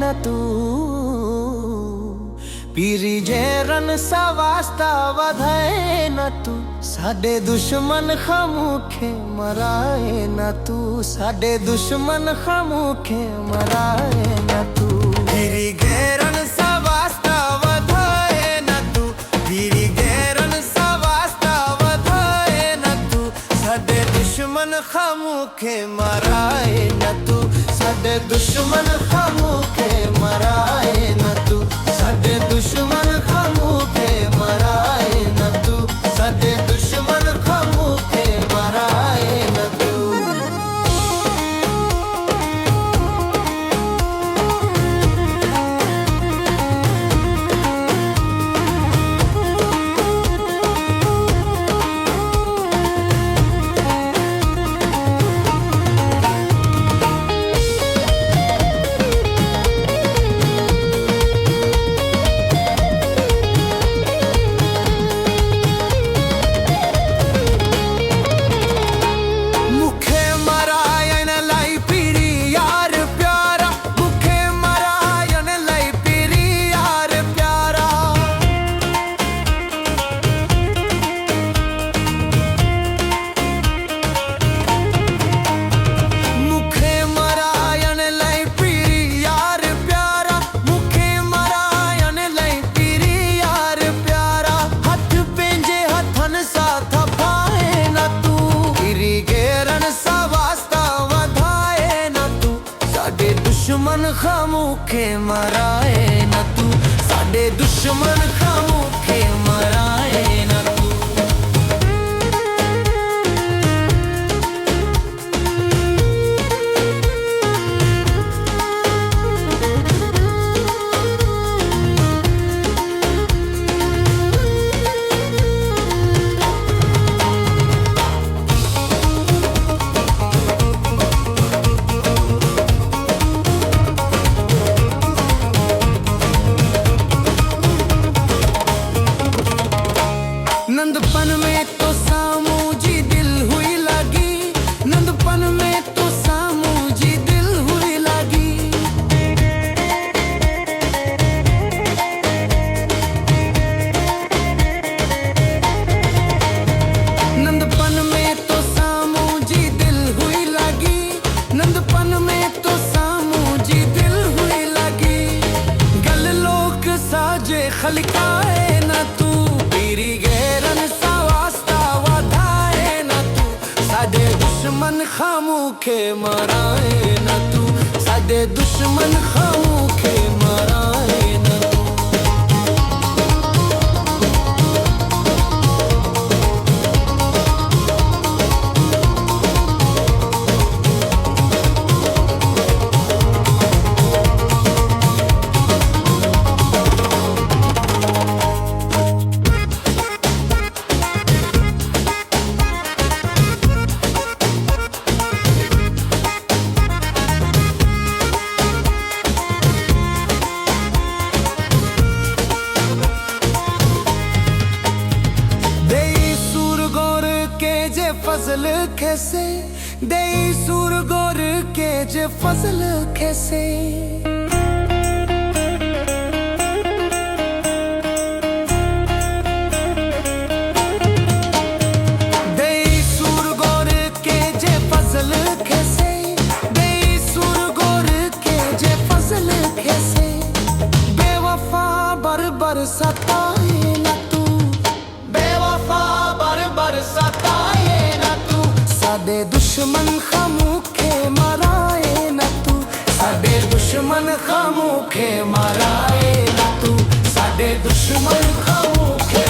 न तू पीरी जेरन सा वास्ता वधाए न तू साडे दुश्मन खामुखे मराए न तू साडे दुश्मन खामुखे मराए न तू पीरी गेरन सा वास्ता वधाए न तू पीरी गेरन सा वास्ता वधाए न तू साडे दुश्मन खामुखे मराए न तू साडे दुश्मन खामुखे मराए न तू साडे दुश्मन खामुखे मराए न तू साडे दुश्मन खामुखे मराए न तू दुश्मन खामुखे मराए न तू साडे दुश्मन खामुखे मराए न तू नंदपन में तो सामू जी दिल हुई लगी नंदपन में तो सामू जी दिल हुई लगी नंदपन में तो सामू जी दिल हुई लगी नंदपन में तो सामू जी दिल हुई लगी गल लोक साजे खलिकाए न तू पीरी गेरन सा वास्ता वधाए न तू साडे दुश्मन खामुखे मराए न तू साडे दुश्मन खामुखे मराए न तू फजल कैसे दे सुर गोर के जे फजल कैसे दे सुर गोर के जे फजल कैसे दे सुर गोर के जे फजल कैसे बेवफा बर सताए न तू बेवफा बर सताए साडे दुश्मन खामुखे मराए न तू साडे दुश्मन खामुखे मराए न तू साडे दुश्मन खामुखे